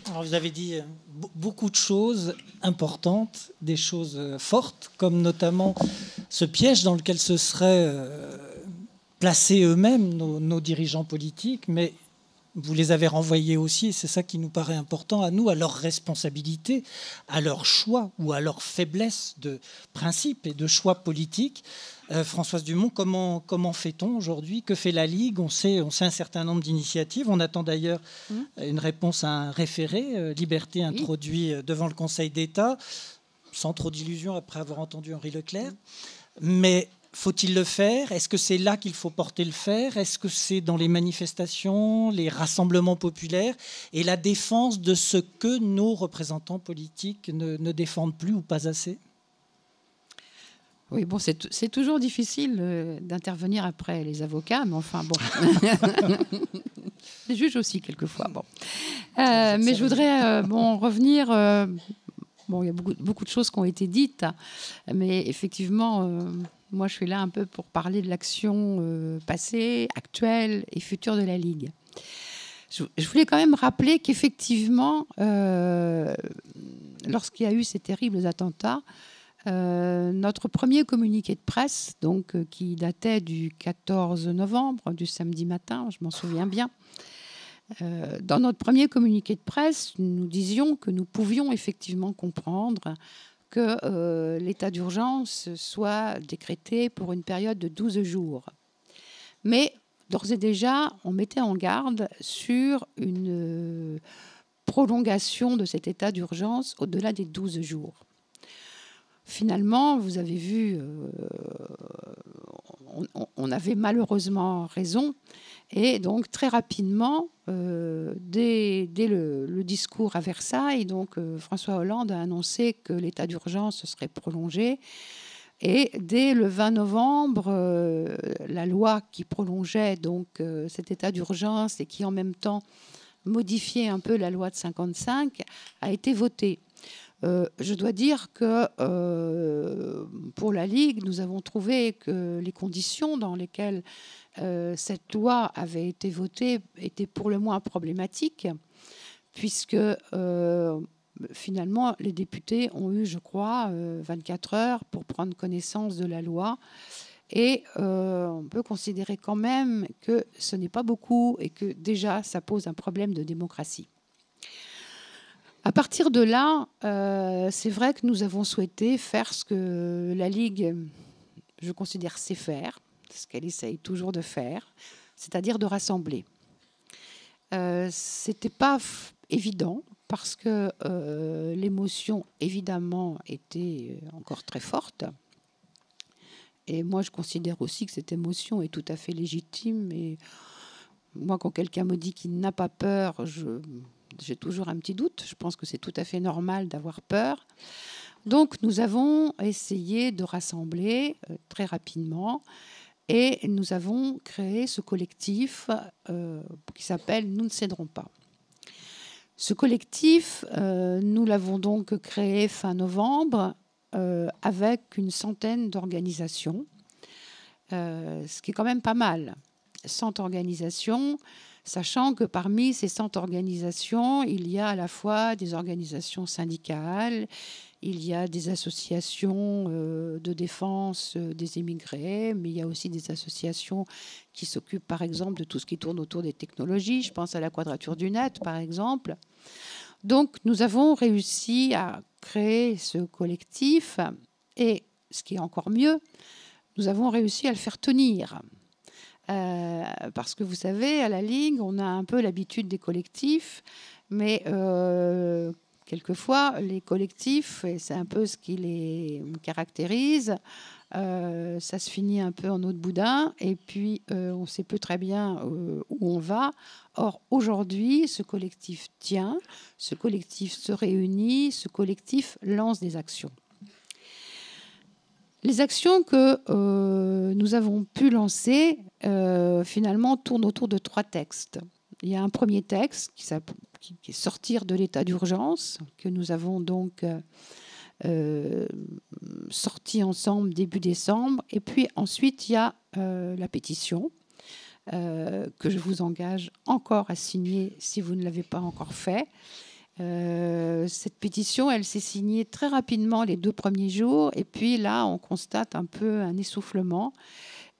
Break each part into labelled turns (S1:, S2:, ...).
S1: Alors vous avez dit beaucoup de choses importantes, des choses fortes, comme notamment ce piège dans lequel se seraient placés eux-mêmes nos dirigeants politiques, mais vous les avez renvoyés aussi, et c'est ça qui nous paraît important à nous, à leur responsabilité, à leur choix ou à leur faiblesse de principe et de choix politiques. Françoise Dumont, comment fait-on aujourd'hui? Que fait la Ligue? On sait un certain nombre d'initiatives. On attend d'ailleurs une réponse à un référé, Liberté, introduit devant le Conseil d'État, sans trop d'illusions après avoir entendu Henri Leclerc. Mais faut-il le faire? Est-ce que c'est là qu'il faut porter le fer? Est-ce que c'est dans les manifestations, les rassemblements populaires et la défense de ce que nos représentants politiques ne défendent plus ou pas assez?
S2: Oui, bon, c'est toujours difficile d'intervenir après les avocats, mais enfin, bon. Les juges aussi, quelquefois. Bon. Mais je voudrais revenir... Bon, il y a beaucoup de choses qui ont été dites, mais effectivement, moi, je suis là un peu pour parler de l'action passée, actuelle et future de la Ligue. Je voulais quand même rappeler qu'effectivement, lorsqu'il y a eu ces terribles attentats, notre premier communiqué de presse, donc, qui datait du 14 novembre, du samedi matin, je m'en souviens bien, dans notre premier communiqué de presse, nous disions que nous pouvions effectivement comprendre que l'état d'urgence soit décrété pour une période de 12 jours. Mais d'ores et déjà, on mettait en garde sur une prolongation de cet état d'urgence au-delà des 12 jours. Finalement, vous avez vu, on avait malheureusement raison. Et donc, très rapidement, dès le discours à Versailles, donc, François Hollande a annoncé que l'état d'urgence serait prolongé. Et dès le 20 novembre, la loi qui prolongeait donc, cet état d'urgence et qui en même temps modifiait un peu la loi de 1955 a été votée. Je dois dire que pour la Ligue, nous avons trouvé que les conditions dans lesquelles cette loi avait été votée étaient pour le moins problématiques, puisque finalement, les députés ont eu, je crois, 24 heures pour prendre connaissance de la loi. Et on peut considérer quand même que ce n'est pas beaucoup et que déjà, ça pose un problème de démocratie. À partir de là, c'est vrai que nous avons souhaité faire ce que la Ligue, je considère, sait faire, ce qu'elle essaye toujours de faire, c'est-à-dire de rassembler. Ce n'était pas évident parce que l'émotion, évidemment, était encore très forte. Et moi, je considère aussi que cette émotion est tout à fait légitime. Et moi, quand quelqu'un me dit qu'il n'a pas peur, j'ai toujours un petit doute. Je pense que c'est tout à fait normal d'avoir peur. Donc, nous avons essayé de rassembler très rapidement et nous avons créé ce collectif qui s'appelle « Nous ne céderons pas ». Ce collectif, nous l'avons donc créé fin novembre avec une centaine d'organisations, ce qui est quand même pas mal. 100 organisations, sachant que parmi ces 100 organisations, il y a à la fois des organisations syndicales, il y a des associations de défense des immigrés, mais il y a aussi des associations qui s'occupent, par exemple, de tout ce qui tourne autour des technologies. Je pense à la Quadrature du Net, par exemple. Donc, nous avons réussi à créer ce collectif et, ce qui est encore mieux, nous avons réussi à le faire tenir. Parce que vous savez, à la Ligue, on a un peu l'habitude des collectifs, mais quelquefois, les collectifs, et c'est un peu ce qui les caractérise, ça se finit un peu en eau de boudin, et puis on ne sait plus très bien où on va. Or, aujourd'hui, ce collectif tient, ce collectif se réunit, ce collectif lance des actions. Les actions que nous avons pu lancer, finalement, tournent autour de 3 textes. Il y a un premier texte qui est sortir de l'état d'urgence, que nous avons donc sorti ensemble début décembre. Et puis ensuite, il y a la pétition que je vous engage encore à signer si vous ne l'avez pas encore fait. Cette pétition, elle s'est signée très rapidement les 2 premiers jours. Et puis là, on constate un peu un essoufflement.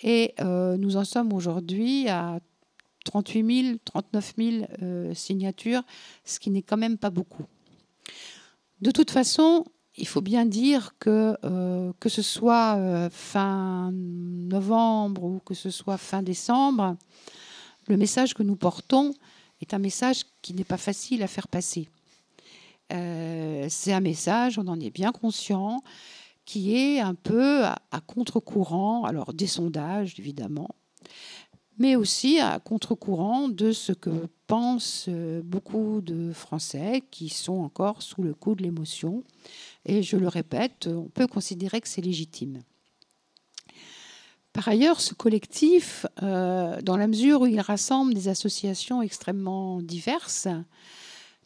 S2: Et nous en sommes aujourd'hui à 38 000, 39 000 signatures, ce qui n'est quand même pas beaucoup. De toute façon, il faut bien dire que ce soit fin novembre ou que ce soit fin décembre, le message que nous portons est un message qui n'est pas facile à faire passer. C'est un message, on en est bien conscient, qui est un peu à contre-courant, alors des sondages évidemment, mais aussi à contre-courant de ce que pensent beaucoup de Français qui sont encore sous le coup de l'émotion. Et je le répète, on peut considérer que c'est légitime. Par ailleurs, ce collectif, dans la mesure où il rassemble des associations extrêmement diverses,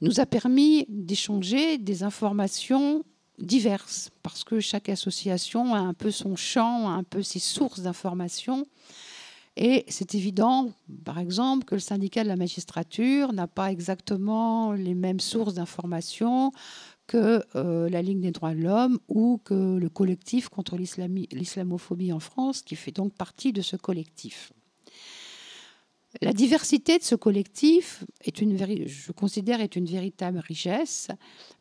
S2: nous a permis d'échanger des informations diverses, parce que chaque association a un peu son champ, a un peu ses sources d'informations. Et c'est évident, par exemple, que le syndicat de la magistrature n'a pas exactement les mêmes sources d'informations que la Ligue des droits de l'homme ou que le collectif contre l'islamophobie en France, qui fait donc partie de ce collectif. La diversité de ce collectif je considère, est une véritable richesse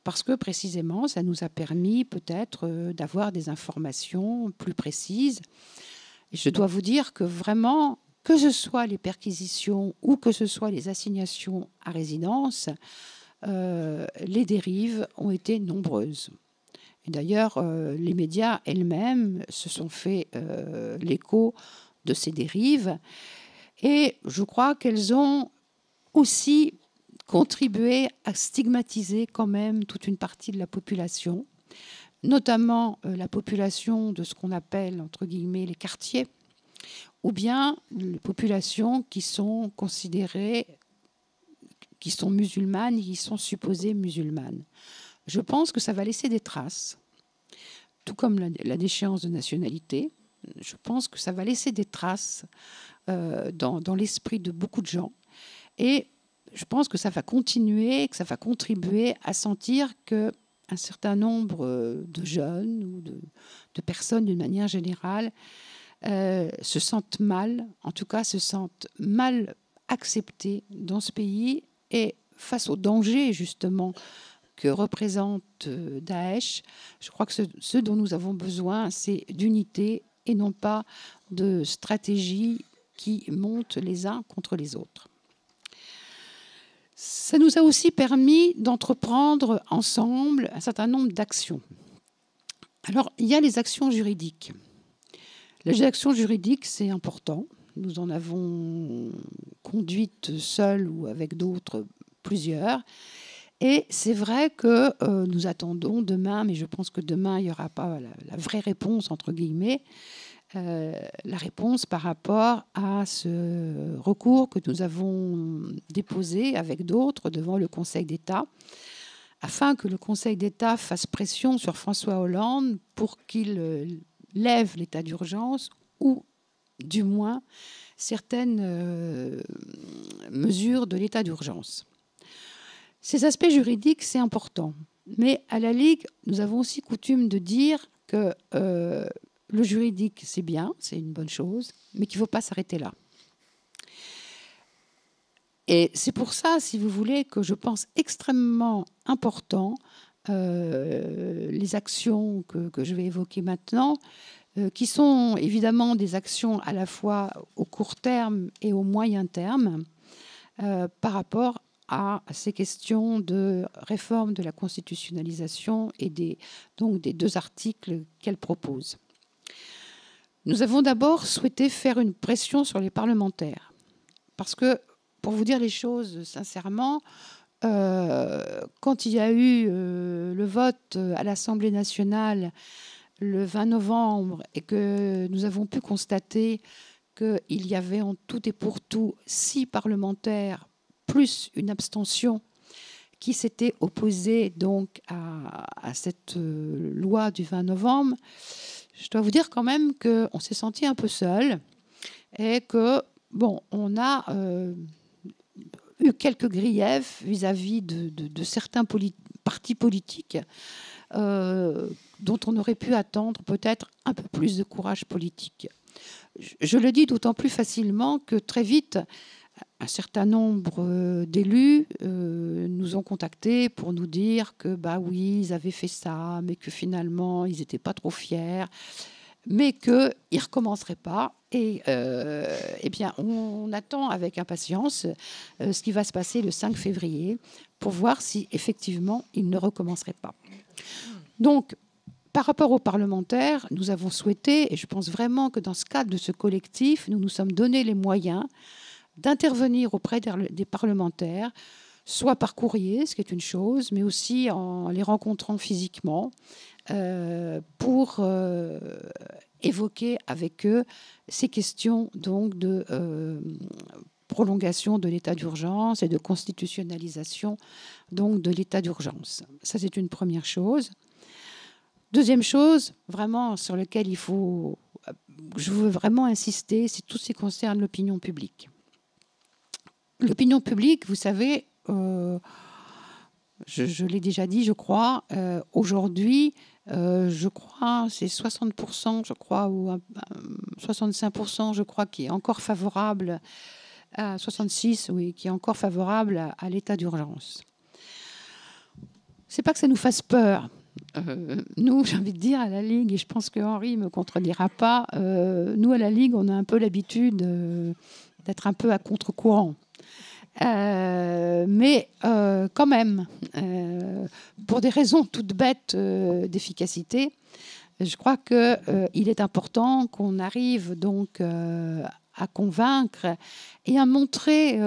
S2: parce que précisément, ça nous a permis peut-être d'avoir des informations plus précises. Et je dois vous dire que vraiment, que ce soit les perquisitions ou que ce soit les assignations à résidence, les dérives ont été nombreuses. Et d'ailleurs, les médias elles-mêmes se sont fait l'écho de ces dérives. Et je crois qu'elles ont aussi contribué à stigmatiser quand même toute une partie de la population, notamment la population de ce qu'on appelle, entre guillemets, les quartiers, ou bien les populations qui sont considérées, qui sont musulmanes, qui sont supposées musulmanes. Je pense que ça va laisser des traces, tout comme la déchéance de nationalité. Je pense que ça va laisser des traces dans l'esprit de beaucoup de gens. Et je pense que ça va continuer, que ça va contribuer à sentir qu'un certain nombre de jeunes ou de personnes d'une manière générale se sentent mal, en tout cas se sentent mal acceptées dans ce pays et face au danger justement que représente Daesh. Je crois que ce dont nous avons besoin, c'est d'unité et non pas de stratégie qui montent les uns contre les autres. Ça nous a aussi permis d'entreprendre ensemble un certain nombre d'actions. Alors, il y a les actions juridiques. Les actions juridiques, c'est important. Nous en avons conduites seules ou avec d'autres, plusieurs. Et c'est vrai que nous attendons demain, mais je pense que demain, il n'y aura pas la vraie réponse, entre guillemets, la réponse par rapport à ce recours que nous avons déposé avec d'autres devant le Conseil d'État, afin que le Conseil d'État fasse pression sur François Hollande pour qu'il lève l'état d'urgence ou du moins certaines mesures de l'état d'urgence. Ces aspects juridiques, c'est important. Mais à la Ligue, nous avons aussi coutume de dire que le juridique, c'est bien, c'est une bonne chose, mais qu'il ne faut pas s'arrêter là. Et c'est pour ça, si vous voulez, que je pense extrêmement important les actions que je vais évoquer maintenant, qui sont évidemment des actions à la fois au court terme et au moyen terme, par rapport à ces questions de réforme de la constitutionnalisation et donc des 2 articles qu'elle propose. Nous avons d'abord souhaité faire une pression sur les parlementaires. Parce que, pour vous dire les choses sincèrement, quand il y a eu le vote à l'Assemblée nationale le 20 novembre et que nous avons pu constater qu'il y avait en tout et pour tout 6 parlementaires plus une abstention qui s'était opposée donc à cette loi du 20 novembre, je dois vous dire quand même qu'on s'est senti un peu seul et que, bon, on a eu quelques griefs vis-à-vis de certains partis politiques dont on aurait pu attendre peut-être un peu plus de courage politique. Je le dis d'autant plus facilement que très vite, un certain nombre d'élus nous ont contactés pour nous dire que bah oui, ils avaient fait ça, mais que finalement, ils n'étaient pas trop fiers, mais qu'ils ne recommenceraient pas. Et eh bien, on attend avec impatience ce qui va se passer le 5 février pour voir si effectivement ils ne recommenceraient pas. Donc, par rapport aux parlementaires, nous avons souhaité, et je pense vraiment que dans ce cadre de ce collectif, nous nous sommes donné les moyens d'intervenir auprès des parlementaires, soit par courrier, ce qui est une chose, mais aussi en les rencontrant physiquement, pour évoquer avec eux ces questions donc de prolongation de l'état d'urgence et de constitutionnalisation donc de l'état d'urgence. Ça, c'est une première chose. Deuxième chose, vraiment sur laquelle je veux vraiment insister, c'est tout ce qui concerne l'opinion publique. L'opinion publique, vous savez, je l'ai déjà dit, je crois, aujourd'hui, je crois, c'est 60%, je crois, ou 65%, je crois, qui est encore favorable, à 66, oui, qui est encore favorable à l'état d'urgence. C'est pas que ça nous fasse peur. Nous, j'ai envie de dire, à la Ligue, et je pense que Henri ne me contredira pas, nous, à la Ligue, on a un peu l'habitude d'être un peu à contre-courant. Mais quand même, pour des raisons toutes bêtes d'efficacité, je crois qu'il est important qu'on arrive donc à convaincre et à montrer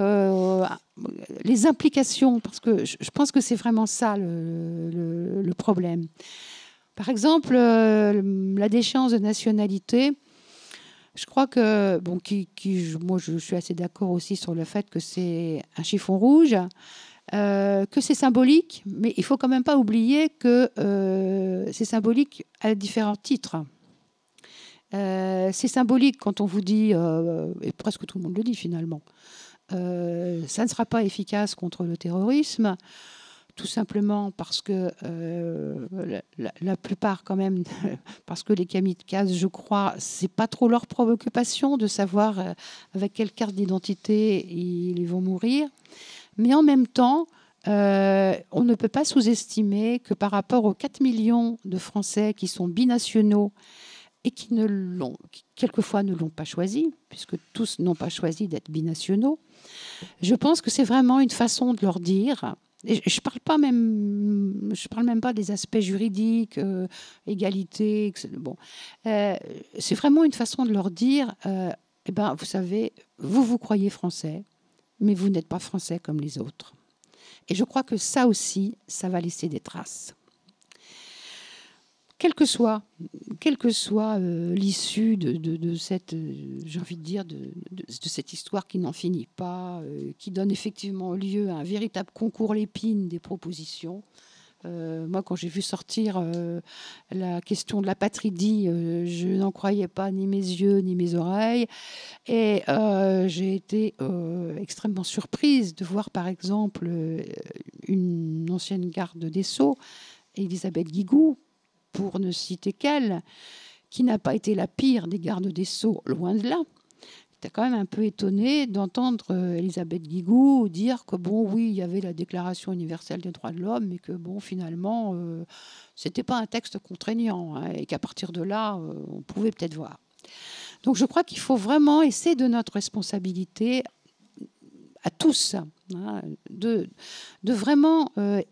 S2: les implications, parce que je pense que c'est vraiment ça le problème. Par exemple, la déchéance de nationalité, je crois que, bon, moi je suis assez d'accord aussi sur le fait que c'est un chiffon rouge, que c'est symbolique, mais il ne faut quand même pas oublier que c'est symbolique à différents titres. C'est symbolique quand on vous dit, et presque tout le monde le dit finalement, ça ne sera pas efficace contre le terrorisme, tout simplement parce que la plupart quand même, parce que les kamikazes, je crois, c'est pas trop leur préoccupation de savoir avec quelle carte d'identité ils vont mourir. Mais en même temps, on ne peut pas sous-estimer que par rapport aux 4 millions de Français qui sont binationaux et qui quelquefois ne l'ont pas choisi, puisque tous n'ont pas choisi d'être binationaux, je pense que c'est vraiment une façon de leur dire, et je parle même pas des aspects juridiques, égalité, bon, c'est vraiment une façon de leur dire, eh ben, vous savez, vous croyez français, mais vous n'êtes pas français comme les autres. Et je crois que ça aussi, ça va laisser des traces. Quelle que soit l'issue de cette, j'ai envie de dire, de cette histoire qui n'en finit pas, qui donne effectivement lieu à un véritable concours Lépine des propositions. Moi, quand j'ai vu sortir la question de la patridie, je n'en croyais pas ni mes yeux ni mes oreilles. Et j'ai été extrêmement surprise de voir, par exemple, une ancienne garde des Sceaux, Elisabeth Guigou, pour ne citer qu'elle, qui n'a pas été la pire des gardes des Sceaux, loin de là. J'étais quand même un peu étonnée d'entendre Elisabeth Guigou dire que, bon, oui, il y avait la Déclaration universelle des droits de l'homme, mais que, bon, finalement, c'était pas un texte contraignant, hein, et qu'à partir de là, on pouvait peut-être voir. Donc, je crois qu'il faut vraiment essayer de notre responsabilité à tous, hein, de vraiment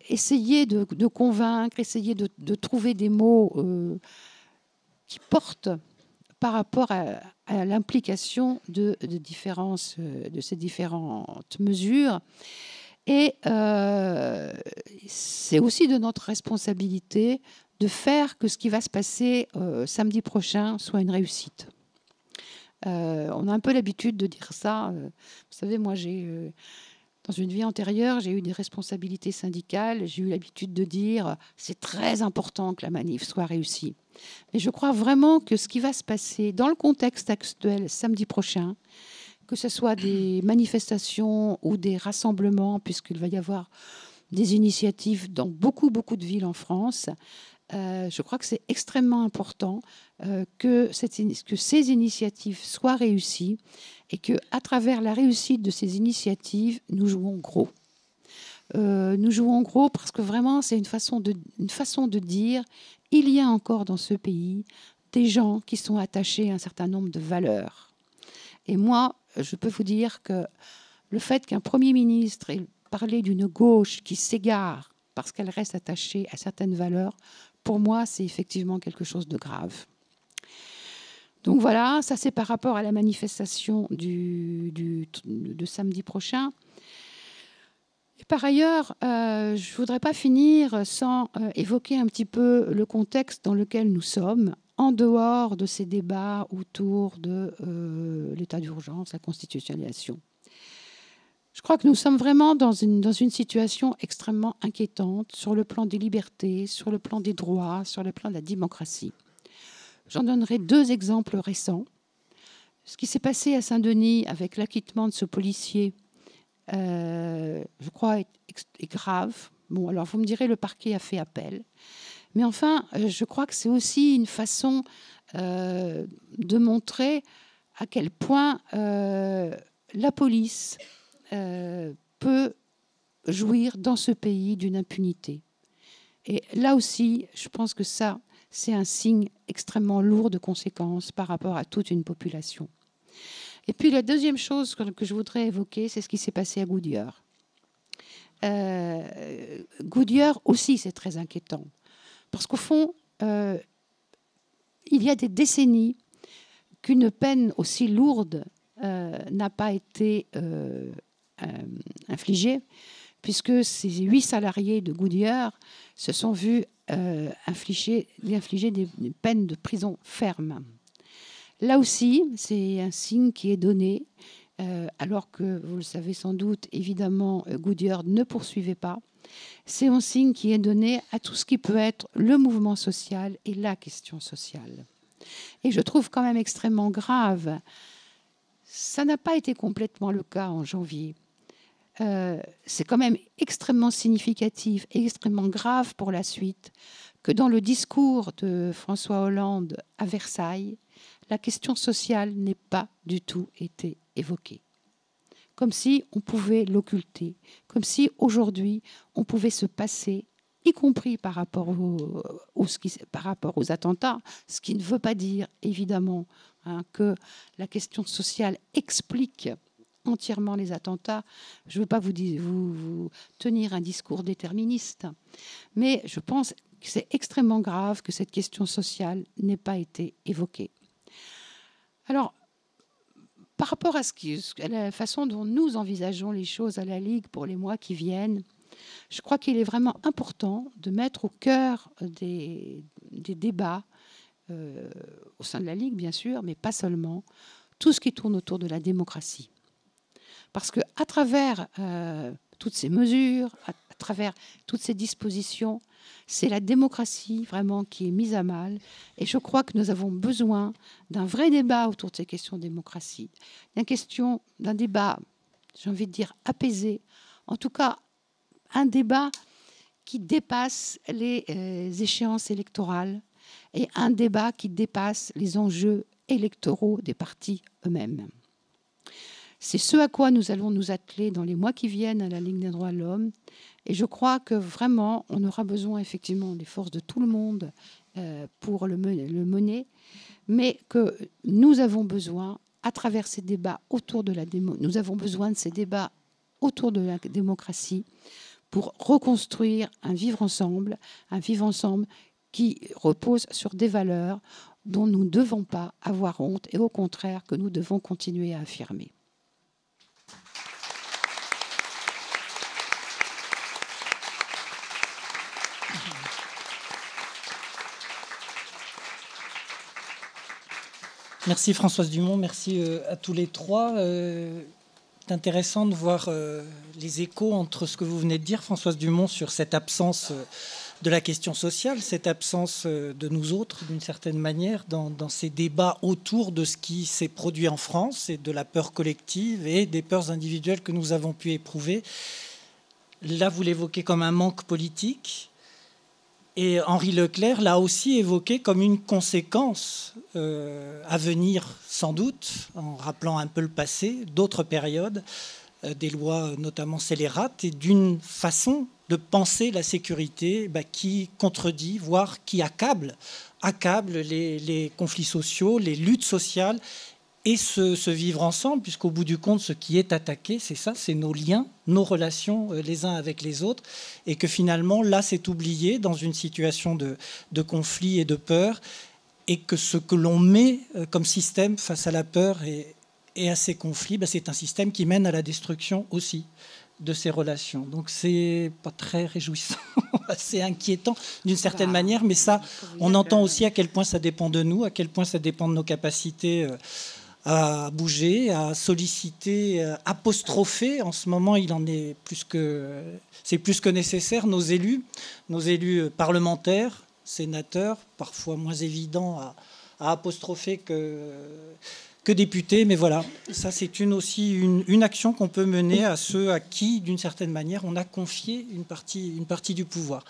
S2: essayer de convaincre, essayer de trouver des mots qui portent par rapport à l'implication de ces différentes mesures. Et c'est aussi de notre responsabilité de faire que ce qui va se passer samedi prochain soit une réussite. On a un peu l'habitude de dire ça. Vous savez, moi, dans une vie antérieure, j'ai eu des responsabilités syndicales. J'ai eu l'habitude de dire c'est très important que la manif soit réussie. Mais je crois vraiment que ce qui va se passer dans le contexte actuel samedi prochain, que ce soit des manifestations ou des rassemblements, puisqu'il va y avoir des initiatives dans beaucoup de villes en France. Je crois que c'est extrêmement important que ces initiatives soient réussies et qu'à travers la réussite de ces initiatives, nous jouons gros. Nous jouons gros parce que vraiment, c'est une façon de dire il y a encore dans ce pays des gens qui sont attachés à un certain nombre de valeurs. Et moi, je peux vous dire que le fait qu'un Premier ministre ait parlé d'une gauche qui s'égare parce qu'elle reste attachée à certaines valeurs, pour moi, c'est effectivement quelque chose de grave. Donc voilà, ça c'est par rapport à la manifestation de samedi prochain. Et par ailleurs, je ne voudrais pas finir sans évoquer un petit peu le contexte dans lequel nous sommes, en dehors de ces débats autour de l'état d'urgence, la constitutionnalisation. Je crois que nous sommes vraiment dans une situation extrêmement inquiétante sur le plan des libertés, sur le plan des droits, sur le plan de la démocratie. J'en donnerai 2 exemples récents. Ce qui s'est passé à Saint-Denis avec l'acquittement de ce policier, je crois, est grave. Bon, alors vous me direz, le parquet a fait appel. Mais enfin, je crois que c'est aussi une façon de montrer à quel point la police peut jouir dans ce pays d'une impunité. Et là aussi, je pense que ça, c'est un signe extrêmement lourd de conséquences par rapport à toute une population. Et puis la deuxième chose que je voudrais évoquer, c'est ce qui s'est passé à Goodyear. Goodyear aussi, c'est très inquiétant. Parce qu'au fond, il y a des décennies qu'une peine aussi lourde n'a pas été infligée, puisque ces 8 salariés de Goodyear se sont vus infliger des peines de prison ferme. Là aussi, c'est un signe qui est donné, alors que, vous le savez sans doute, évidemment, Goodyear ne poursuivait pas. C'est un signe qui est donné à tout ce qui peut être le mouvement social et la question sociale. Et je trouve quand même extrêmement grave, ça n'a pas été complètement le cas en janvier. C'est quand même extrêmement significatif et extrêmement grave pour la suite que dans le discours de François Hollande à Versailles, la question sociale n'ait pas du tout été évoquée. Comme si on pouvait l'occulter, comme si aujourd'hui on pouvait se passer, y compris par rapport aux attentats, ce qui ne veut pas dire évidemment que la question sociale explique entièrement les attentats. Je ne veux pas vous tenir un discours déterministe, mais je pense que c'est extrêmement grave que cette question sociale n'ait pas été évoquée. Alors, par rapport à la façon dont nous envisageons les choses à la Ligue pour les mois qui viennent, je crois qu'il est vraiment important de mettre au cœur des débats, au sein de la Ligue bien sûr, mais pas seulement, tout ce qui tourne autour de la démocratie. Parce qu'à travers toutes ces mesures, à travers toutes ces dispositions, c'est la démocratie vraiment qui est mise à mal. Et je crois que nous avons besoin d'un vrai débat autour de ces questions de démocratie. D'un débat, j'ai envie de dire, apaisé. En tout cas, un débat qui dépasse les échéances électorales et un débat qui dépasse les enjeux électoraux des partis eux-mêmes. C'est ce à quoi nous allons nous atteler dans les mois qui viennent à la Ligue des droits de l'homme. Et je crois que vraiment, on aura besoin effectivement des forces de tout le monde pour le mener, mais que nous avons besoin, à travers ces débats autour de nous avons besoin de ces débats autour de la démocratie pour reconstruire un vivre ensemble qui repose sur des valeurs dont nous ne devons pas avoir honte et au contraire que nous devons continuer à affirmer.
S1: Merci Françoise Dumont, merci à tous les trois. C'est intéressant de voir les échos entre ce que vous venez de dire, Françoise Dumont, sur cette absence de la question sociale, cette absence de nous autres, d'une certaine manière, dans ces débats autour de ce qui s'est produit en France et de la peur collective et des peurs individuelles que nous avons pu éprouver. Là, vous l'évoquez comme un manque politique. Et Henri Leclerc l'a aussi évoqué comme une conséquence à venir, sans doute, en rappelant un peu le passé, d'autres périodes, des lois notamment scélérates, et d'une façon de penser la sécurité qui contredit, voire qui accable les conflits sociaux, les luttes sociales, et ce vivre ensemble, puisqu'au bout du compte, ce qui est attaqué, c'est ça, c'est nos liens, nos relations les uns avec les autres, et que finalement, là, c'est oublié dans une situation de conflit et de peur, et que ce que l'on met comme système face à la peur et à ces conflits, c'est un système qui mène à la destruction aussi de ces relations. Donc c'est pas très réjouissant, assez inquiétant d'une certaine manière, mais ça, on entend aussi à quel point ça dépend de nous, à quel point ça dépend de nos capacités à bouger, à solliciter, apostropher. En ce moment, il en est c'est plus que nécessaire. Nos élus parlementaires, sénateurs, parfois moins évidents à apostropher que députés. Mais voilà, ça c'est aussi une action qu'on peut mener à ceux à qui, d'une certaine manière, on a confié une partie du pouvoir.